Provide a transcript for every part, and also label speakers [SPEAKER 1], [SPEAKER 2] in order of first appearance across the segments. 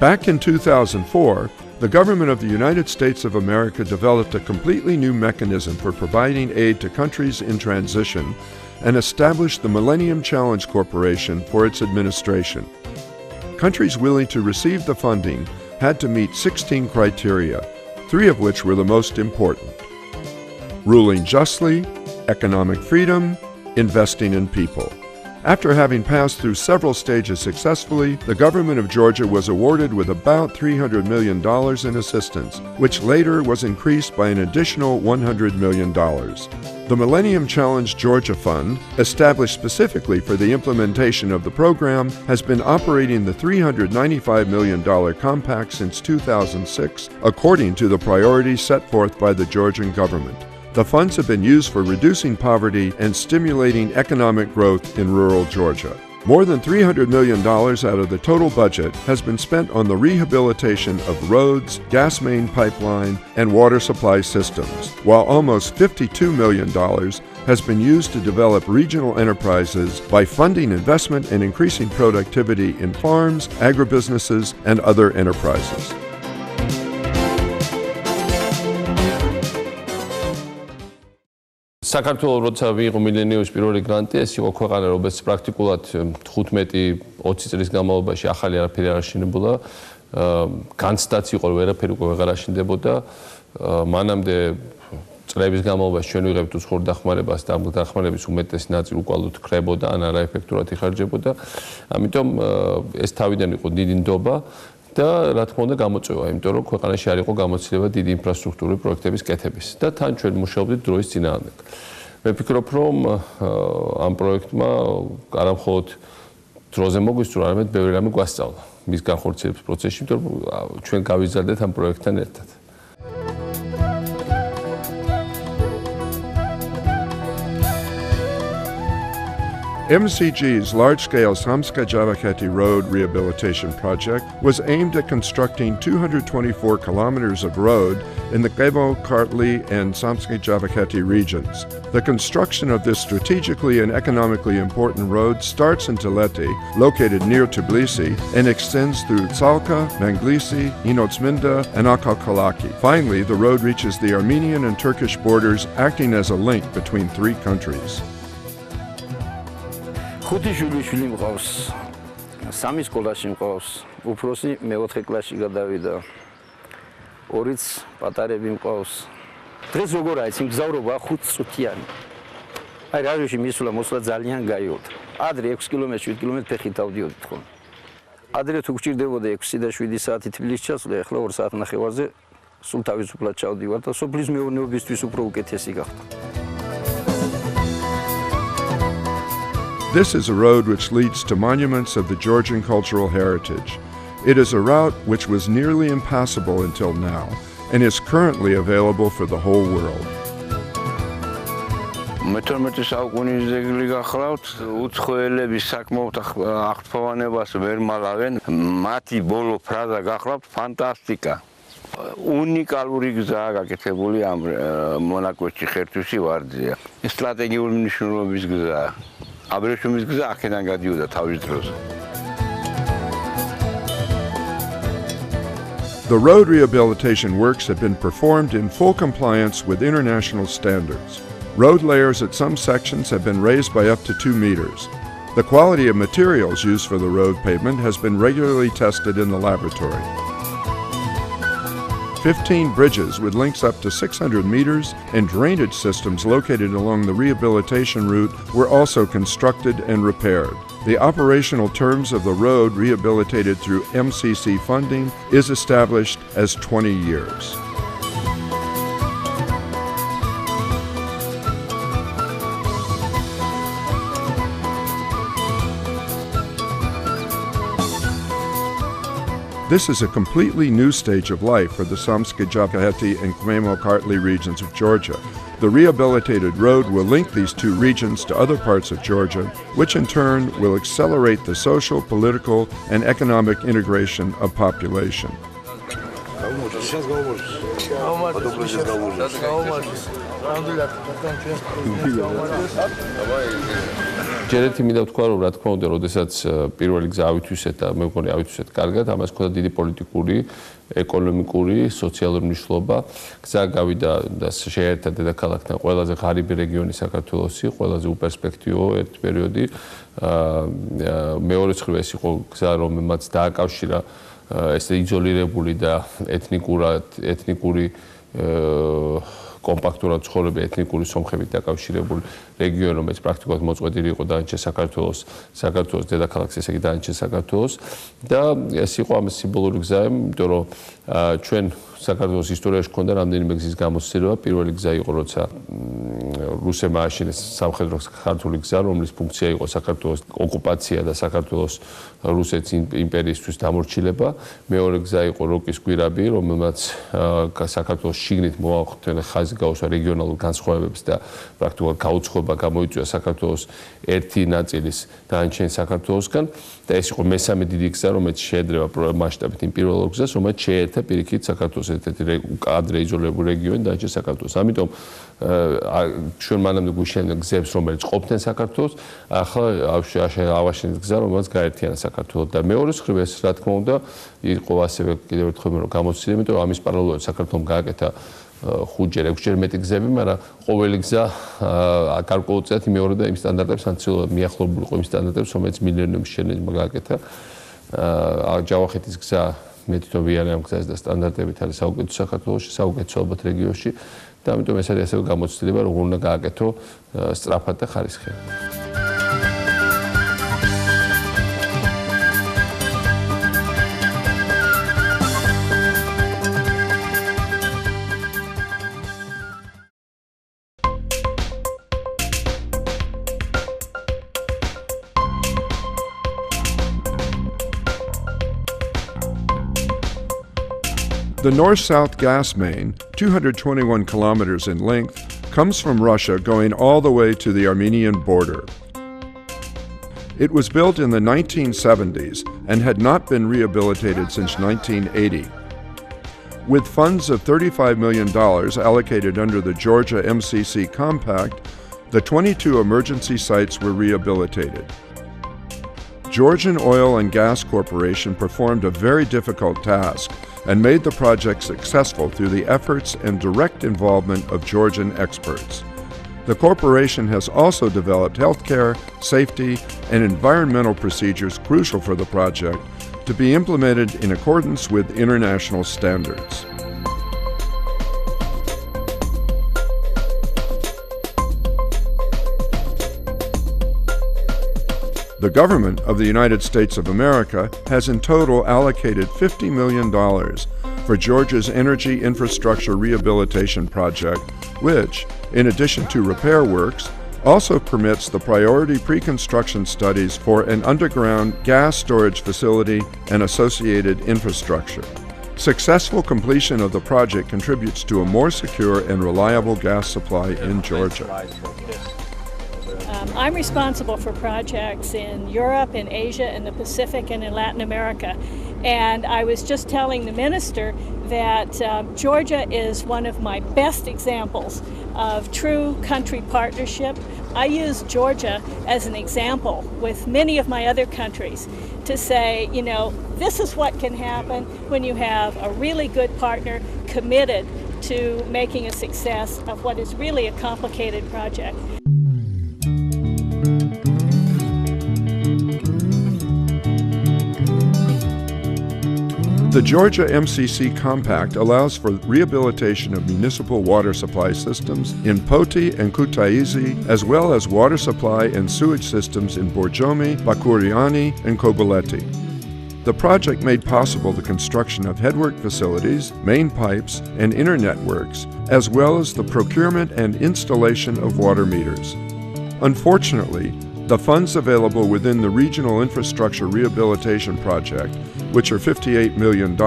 [SPEAKER 1] Back in 2004, the government of the United States of America developed a completely new mechanism for providing aid to countries in transition and established the Millennium Challenge Corporation for its administration. Countries willing to receive the funding had to meet 16 criteria, 3 of which were the most important: ruling justly, economic freedom, investing in people. After having passed through several stages successfully, the government of Georgia was awarded with about $300 million in assistance, which later was increased by an additional $100 million. The Millennium Challenge Georgia Fund, established specifically for the implementation of the program, has been operating the $395 million compact since 2006, according to the priorities set forth by the Georgian government. The funds have been used for reducing poverty and stimulating economic growth in rural Georgia. More than $300 million out of the total budget has been spent on the rehabilitation of roads, gas main pipeline, and water supply systems, while almost $52 million has been used to develop regional enterprises by funding investment and increasing productivity in farms, agribusinesses, and other enterprises.
[SPEAKER 2] საქართველოს როცა მიიღო მილენიუმის პირველი გრანტი, ეს იყო ქვეყანა, რომელიც პრაქტიკულად 15-20 წლის განმავლობაში ახალი არაფერი არ აშენებულა, განცდაც იყო, რომ ვერაფერი უკვე ვეღარ აშენდებოდა. მანამდე წლების განმავლობაში ჩვენ ვიღებთ უცხოურ დახმარებას და ამ დახმარების უმეტესი ნაწილი უკვალოდ ქრებოდა, ან არაეფექტურად იხარჯებოდა. ამიტომ ეს თავიდან იყო დიდი ნდობა და რა თქმა უნდა გამოწვევა, იმიტომ რომ ქვეყანაში არ იყო გამოცდილება დიდი ინფრასტრუქტურული პროექტების კეთების და თან ჩვენ მუშაობდით დროის წინააღმდეგ. მე ვფიქრობ, რომ ამ პროექტმა არა მხოლოდ დროზე მოგვისწრო, არამედ ბევრი რამე გვასწავლა მის განხორციელების პროცესში, იმიტომ რომ ჩვენ გავიზარდეთ ამ პროექტთან ერთად.
[SPEAKER 1] MCG's large-scale Samtskhe-Javakheti Road rehabilitation project was aimed at constructing 224 kilometers of road in the Kemo, Kartli, and Samtskhe-Javakheti regions. The construction of this strategically and economically important road starts in Teleti, located near Tbilisi, and extends through Tsalka, Manglisi, Inotsminda, and Akalkalaki. Finally, the road reaches the Armenian and Turkish borders, acting as a link between 3 countries.
[SPEAKER 3] ხუთი შვილი მყავს, 3 სკოლაში მყავს, უფროსი მე-4 კლასში გადავიდა, 2-ც პატარები მყავს. დღეს როგორ არის მგზავრობა 5 წუთიანი. აი რადიოში მისვლა ძალიან გაიოთ. ადრე 6 კილომეტრი, 7 კილომეტრი ფეხით ავდიოდით ხოლმე. ადრე თუ გჭირდებოდა 6 და 7 საათი თბილისში ჩასვლა, ახლა 2 საათნახევარზე სულ თავისუფლად ჩავდივარ და სოფლის მეურნეობისთვის უფრო უკეთესი გახდა.
[SPEAKER 1] This is a road which leads to monuments of the Georgian cultural heritage. It is a route which was nearly impassable until now and is currently available for the whole world.
[SPEAKER 4] მე-12 საუკუნის ძეგლი გახლავთ, უცხოელების საკმაოდ აღფრთოვანებას ვერ მალავენ. მათი ბოლო ფრაზა გახლავთ ფანტასტიკა. უნიკალური გზაა გაკეთებული ამ მონაკვეთში ხერთვისი ვარძია. სტრატეგიული მნიშვნელობის გზაა. აბრეშუმის გზა აქედან გადიოდა თავის დროზე.
[SPEAKER 1] The road rehabilitation works have been performed in full compliance with international standards. Road layers at some sections have been raised by up to 2 meters. The quality of materials used for the road pavement has been regularly tested in the laboratory. 15 bridges with links up to 600 meters and drainage systems located along the rehabilitation route were also constructed and repaired. The operational terms of the road rehabilitated through MCC funding is established as 20 years. This is a completely new stage of life for the Samtskhe-Javakheti and Kmemo-Kartli regions of Georgia. The rehabilitated road will link these 2 regions to other parts of Georgia, which in turn will accelerate the social, political, and economic integration of population.
[SPEAKER 2] ჯერ ერთი მინდა ვთქვა, რომ რა თქმა უნდა, როდესაც პირველი გზა ავითვისეთ და მე მგონი ავითვისეთ კარგად, ამას ჰქონდა დიდი პოლიტიკური, ეკონომიკური, სოციალური მნიშვნელობა. გზა გავიდა და შეერთა დედაქალაქთან ყველაზე ღარიბი რეგიონი საქართველოსი, ყველაზე უპერსპექტივო ერთ პერიოდი. მეორე მხრივ ეს იყო გზა, რომელმაც დააკავშირა ესე იზოლირებული და ეთნიკური კომპაქტურად ცხოვრები ეთნიკური სომხებით დაკავშირებული რეგიონი, რომელიც პრაქტიკულად მოწყვეტილი იყო დანარჩენ საქართველოს დედაქალაქს, ესე იგი დანარჩენ საქართველოს და ეს იყო ამის სიმბოლური გზა, იმიტომ რომ ჩვენ საქართველოს ისტორიაში ჰქონდა რამდენიმე გზის გამოცდილება. პირველი გზა იყო, როცა რუსებმა ააშენეს სამხედრო ქართული გზა, რომლის ფუნქცია იყო საქართველოს ოკუპაცია და საქართველოს რუსეთის იმპერიისთვის დამორჩილება. მეორე გზა იყო როკის გვირაბი, რომელმაც საქართველოს შიგნით მოახდინა ხაზი გაუსვა რეგიონალურ განსხვავებებს და პრაქტიკულად გაუცხოება გამოიწვია საქართველოს ერთი ნაწილის დანარჩენ საქართველოსგან და ეს იყო მესამე დიდი გზა, რომელიც შეედრება მასშტაბით იმ პირველ გზას, რომელიც შეერთა პირიქით საქართველოს ერთ-ერთი ადრე იზოლირებული რეგიონი დანარჩენ საქართველოს. ამიტომ ჩვენ მანამდე გვიშენდა გზებს, რომელიც ყოფდნენ საქართველოს, ახლა ავაშენეთ გზა, რომელიც გაერთიანა საქართველოს და მეორე მხრივ ეს რა თქმა უნდა იყო ასევე კიდევ ერთხელ რომ გამოცდილება, იმიტომ რომ ამის პარალელურად საქართველოს გააკეთა 5-ჯერ 6-ჯერ მეტი გზები, მაგრამ ყოველი გზა გარკვეულწილად იმეორებდა იმ სტანდარტებს, ან მიახლოებული იყო იმ სტანდარტებს, რომელიც მილიონების შექმნით გააკეთა. ჯავახეთის გზა მე თვითონ ვიარე ამ გზას და სტანდარტებით არის საუკეთესო საქართველოში, საუკეთესო ალბათ რეგიონში და ამიტომ ეს არის ასევე გამოცდილება, როგორ უნდა გააკეთო სწრაფად და ხარისხიერ.
[SPEAKER 1] The north-south gas main, 221 kilometers in length, comes from Russia going all the way to the Armenian border. It was built in the 1970s and had not been rehabilitated since 1980. With funds of $35 million allocated under the Georgia MCC Compact, the 22 emergency sites were rehabilitated. Georgian Oil and Gas Corporation performed a very difficult task and made the project successful through the efforts and direct involvement of Georgian experts. The corporation has also developed healthcare, safety, and environmental procedures crucial for the project to be implemented in accordance with international standards. The government of the United States of America has in total allocated $50 million for Georgia's energy infrastructure rehabilitation project, which, in addition to repair works, also permits the priority pre-construction studies for an underground gas storage facility and associated infrastructure. Successful completion of the project contributes to a more secure and reliable gas supply in Georgia.
[SPEAKER 5] I'm responsible for projects in Europe, in Asia, in the Pacific, and in Latin America. And I was just telling the minister that Georgia is one of my best examples of true country partnership. I use Georgia as an example with many of my other countries to say, you know, this is what can happen when you have a really good partner committed to making a success of what is really a complicated project.
[SPEAKER 1] The Georgia MCC Compact allows for rehabilitation of municipal water supply systems in Poti and Kutaisi, as well as water supply and sewage systems in Borjomi, Bakuriani, and Kobuleti. The project made possible the construction of headwork facilities, main pipes, and inner networks, as well as the procurement and installation of water meters. Unfortunately, the funds available within the Regional Infrastructure Rehabilitation Project, which are $58 million,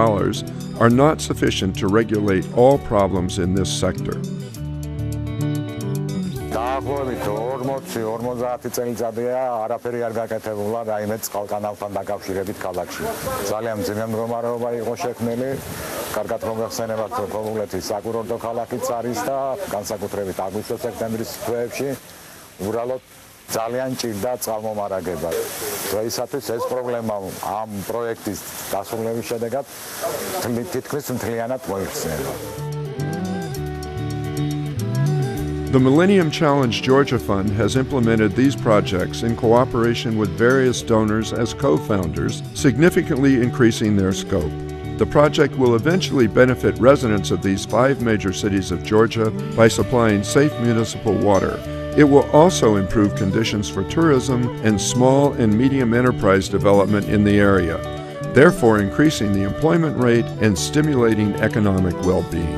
[SPEAKER 1] are not sufficient to regulate all problems in this sector.
[SPEAKER 6] დაახლოებით 40-50 წელიწადია არაფერი არ გაკეთებულა რაიმე წყალკანალთან დაკავშირებით ქალაქში. ძალიან მძიმე მდგომარეობა იყო შექმნილი. კარგად მოგახსენებათ, ქობულეთის საკურორტო ქალაქიც არის და განსაკუთრებით აგვისტო-სექტემბრის თვეებში უბრალოდ ძალიან ჭირდა წყალმომარაგება. დღეისათვის ეს პრობლემა ამ პროექტის დასრულების შედეგად თითქმის მთლიანად მოიხსნება.
[SPEAKER 1] The Millennium Challenge Georgia Fund has implemented these projects in cooperation with various donors as co-founders, significantly increasing their scope. The project will eventually benefit residents of these 5 major cities of Georgia by supplying safe municipal water. It will also improve conditions for tourism and small and medium enterprise development in the area, therefore increasing the employment rate and stimulating economic well-being.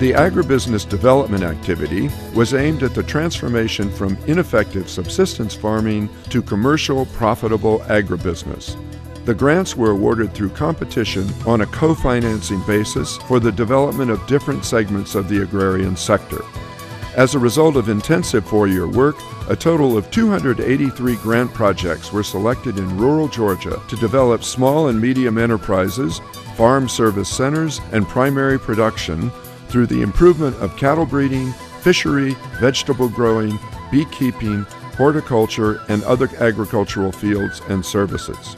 [SPEAKER 1] The agribusiness development activity was aimed at the transformation from ineffective subsistence farming to commercial, profitable agribusiness. The grants were awarded through competition on a co-financing basis for the development of different segments of the agrarian sector. As a result of intensive 4-year work, a total of 283 grant projects were selected in rural Georgia to develop small and medium enterprises, farm service centers, and primary production through the improvement of cattle breeding, fishery, vegetable growing, beekeeping, horticulture, and other agricultural fields and services.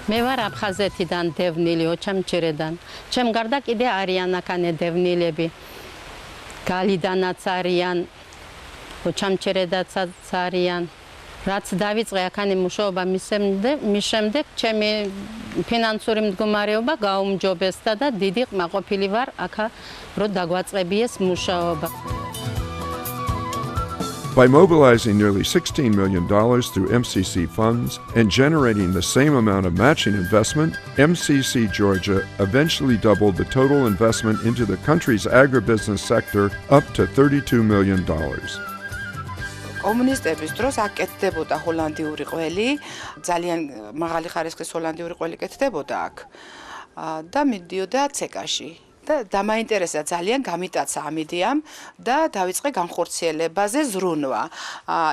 [SPEAKER 7] მე ვარ აფხაზეთიდან დევნილი ოჩამჭირედან. ჩემ გარდა კიდე არიან აქანე დევნილები. გალიდანაც არიან, ოჩამჭირედაცაც არიან. რაც დავიწყე აქანი მუშაობა მის შემდეგ ჩემი ფინანსური მდგომარეობა გაუმჯობესდა და დიდი ყმაყოფილი ვარ აქა რომ დაგვაწყებიეს მუშაობა.
[SPEAKER 1] By mobilizing nearly $16 million through MCC funds and generating the same amount of matching investment, MCC Georgia eventually doubled the total investment into the country's agribusiness sector up to $32 million.
[SPEAKER 8] კომუნისტების დროს აკეთდებოდა ჰოლანდიური ყველი, ძალიან მაღალი ხარისხის ჰოლანდიური ყველი კეთდებოდა აქ და მიდიოდა ცეკაში. და დამაინტერესა ძალიან გამიტაცა ამ იდეამ და დავიწყე განხორციელებაზე ზრუნვა.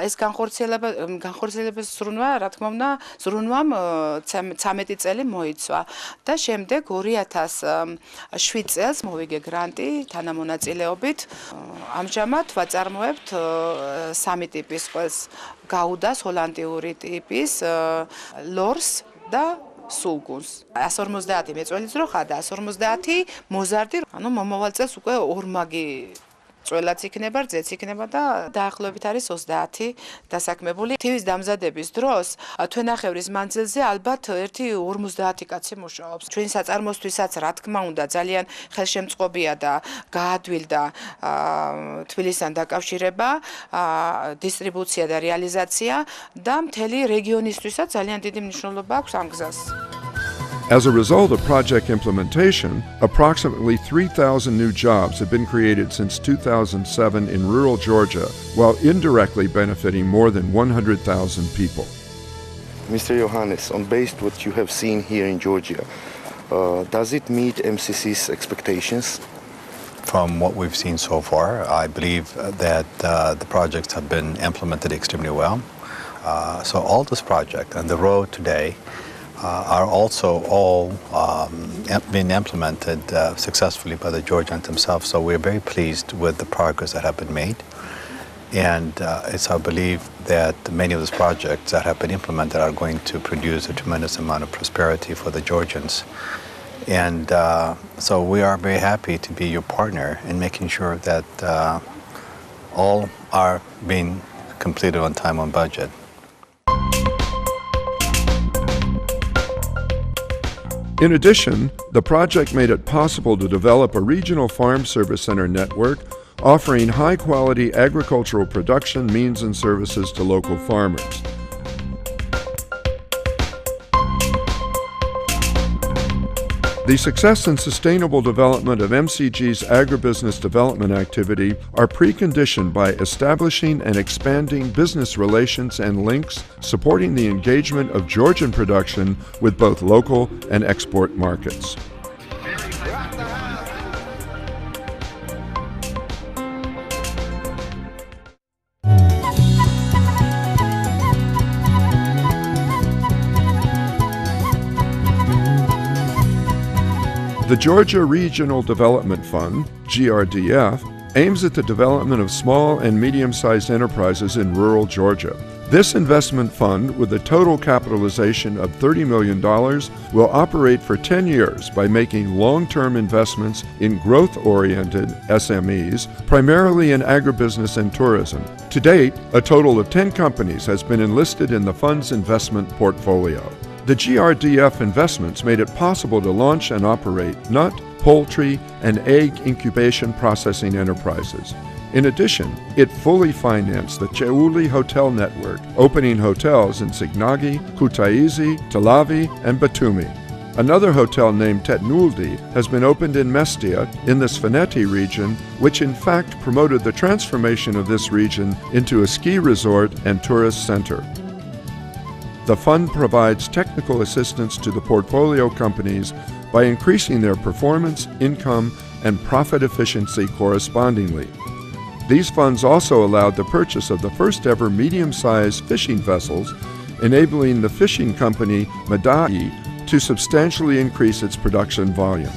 [SPEAKER 8] ეს განხორციელების ზრუნვა, რა თქმა უნდა, ზრუნვამ 13 წელი მოიცვა და შემდეგ 2007 წელს მოვიგე გრანტი თანამონაწილეობით. ამჟამად ვაწარმოებთ 3 ტიპის ყველს გაუდას, ჰოლანდიური ტიპის, ლორს და სულგუნს. 150 მეწველი ძროხა და 150 მოზარდი. ანუ მომავალ წელს უკვე ორმაგი წველაც იქნება, რძეც იქნება და დაახლოებით არის 30 დასაქმებული. თივის დამზადების დროს თვენახევრის მანძილზე ალბათ ერთი 50 კაცი მუშაობს. ჩვენი საწარმოსთვისაც რა თქმა უნდა ძალიან ხელშემწყობია და გაადვილდა თბილისთან დაკავშირება, დისტრიბუცია და რეალიზაცია და მთელი რეგიონისთვისაც ძალიან დიდი მნიშვნელობა აქვს ამ გზას.
[SPEAKER 1] As a result of project implementation, approximately 3,000 new jobs have been created since 2007 in rural Georgia, while indirectly benefiting more than 100,000 people.
[SPEAKER 9] Mr. Johannes, based on what you have seen here in Georgia, does it meet MCC's expectations?
[SPEAKER 10] From what we've seen so far, I believe that the projects have been implemented extremely well. So all this project and the road today are also all been implemented successfully by the Georgians themselves. So we're very pleased with the progress that have been made. And it's our belief that many of these projects that have been implemented are going to produce a tremendous amount of prosperity for the Georgians. And so we are very happy to be your partner in making sure that all are being completed on time, on budget.
[SPEAKER 1] In addition, the project made it possible to develop a regional farm service center network offering high-quality agricultural production means and services to local farmers. The success and sustainable development of MCG's agribusiness development activity are preconditioned by establishing and expanding business relations and links, supporting the engagement of Georgian production with both local and export markets. The Georgia Regional Development Fund, GRDF, aims at the development of small and medium-sized enterprises in rural Georgia. This investment fund, with a total capitalization of $30 million, will operate for 10 years by making long-term investments in growth-oriented SMEs, primarily in agribusiness and tourism. To date, a total of 10 companies has been enlisted in the fund's investment portfolio. The GRDF investments made it possible to launch and operate nut, poultry, and egg incubation processing enterprises. In addition, it fully financed the Cheuli Hotel Network, opening hotels in Signagi, Kutaisi, Talavi, and Batumi. Another hotel named Tetnuldi has been opened in Mestia in the Svaneti region, which in fact promoted the transformation of this region into a ski resort and tourist center. The fund provides technical assistance to the portfolio companies by increasing their performance, income, and profit efficiency correspondingly. These funds also allowed the purchase of the first ever medium-sized fishing vessels, enabling the fishing company Madai to substantially increase its production volume.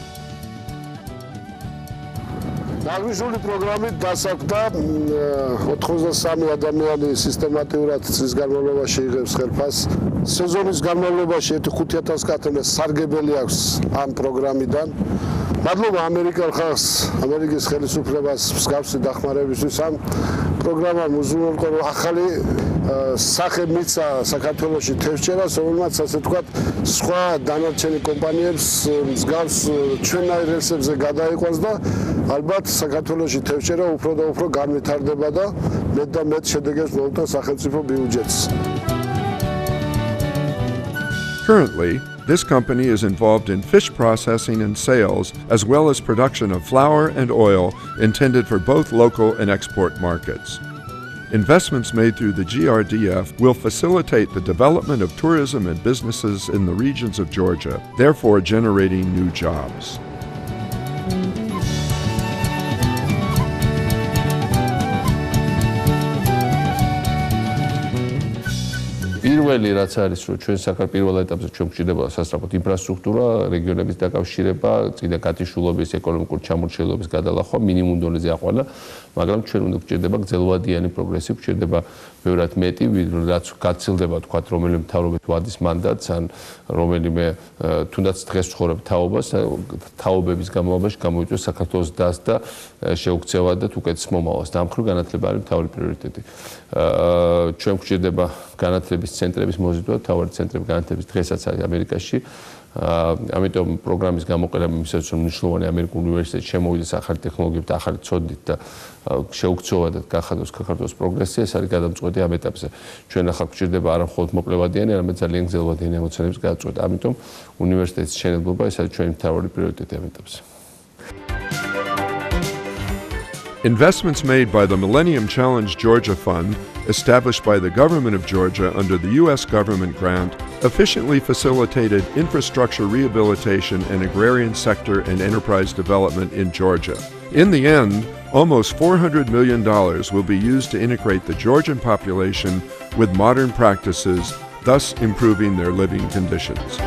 [SPEAKER 11] Agricultural პროგრამით დასაქმდა 83 ადამიანი სისტემატიურად წლის განმავლობაში იღებს ხელფასს. სეზონის განმავლობაში 5000 კატონას სარგებელი აქვს ამ პროგრამიდან. მადლობა ამერიკელ ხალხს, ამერიკის ხელისუფლებას მსგავსი დახმარებისთვის ამ პროგრამამ უზრუნველყო რომ ახალი სახე მიცა საქართველოში თევზჭერას, რომელმაც ასე ვთქვათ, სხვა დანარჩენი კომპანიებს მსგავს ჩვენაირ რელსებზე გადაიყვანს და ალბათ საქართველოში თევზჭერა უფრო და უფრო განვითარდება და მეტ და მეტ შედეგებს მოუტანს სახელმწიფო ბიუჯეტს.
[SPEAKER 1] Currently, this company is involved in fish processing and sales, as well as production of flour and oil intended for both local and export markets. Investments made through the GRDF will facilitate the development of tourism and businesses in the regions of Georgia, therefore generating new jobs.
[SPEAKER 2] პირველი რაც არის რომ ჩვენ საქართველოს პირველ ეტაპზე ჩვენ გვჭირდება სასწრაფოდ ინფრასტრუქტურა, რეგიონების დაკავშირება, წინა გათიშულობის, ეკონომიკური ჩამორჩენილობის გადალახვა, მინიმუმ დონეზე აყვანა, მაგრამ ჩვენ უნდა გვჭირდება გრძელვადიანი პროგრესი, გვჭირდება ბევრად მეტი, რაც გაცილდება თქვათ რომელიმე მთავრობის ვადის მანდატს ან რომელიმე თუნდაც დღეს ცხოვრებ თაობას, თაობების განმავლობაში გამოიწვია საქართველოს დას და შეუქცევა და უკეთეს მომავალს. დამხრივ განათლება არის მთავარი პრიორიტეტი. ჩვენ გვჭირდება განათლების ცენტრების მოზიდვა, თავარი ცენტრები განათლების დღესაც არის ამერიკაში. ამიტომ პროგრამის გამოყენება მისაც რომ მნიშვნელოვანი ამერიკულ უნივერსიტეტში შემოვიდეს ახალი ტექნოლოგიებით, ახალი ცოდნით და შეუქცევა და გახადოს საქართველოს პროგრესი, ეს არის გადამწყვეტი ამ ეტაპზე. ჩვენ ახლა გვჭირდება არა მხოლოდ მოკლებადიანი, არამედ ძალიან გრძელვადიანი ამოცანების გადაწყვეტა. ამიტომ უნივერსიტეტის შენებლობა ეს არის ჩვენი მთავარი პრიორიტეტი ამ ეტაპზე.
[SPEAKER 1] Investments made by the Millennium Challenge Georgia Fund, established by the government of Georgia under the U.S. government grant, efficiently facilitated infrastructure rehabilitation and agrarian sector and enterprise development in Georgia. In the end, almost $400 million will be used to integrate the Georgian population with modern practices, thus improving their living conditions.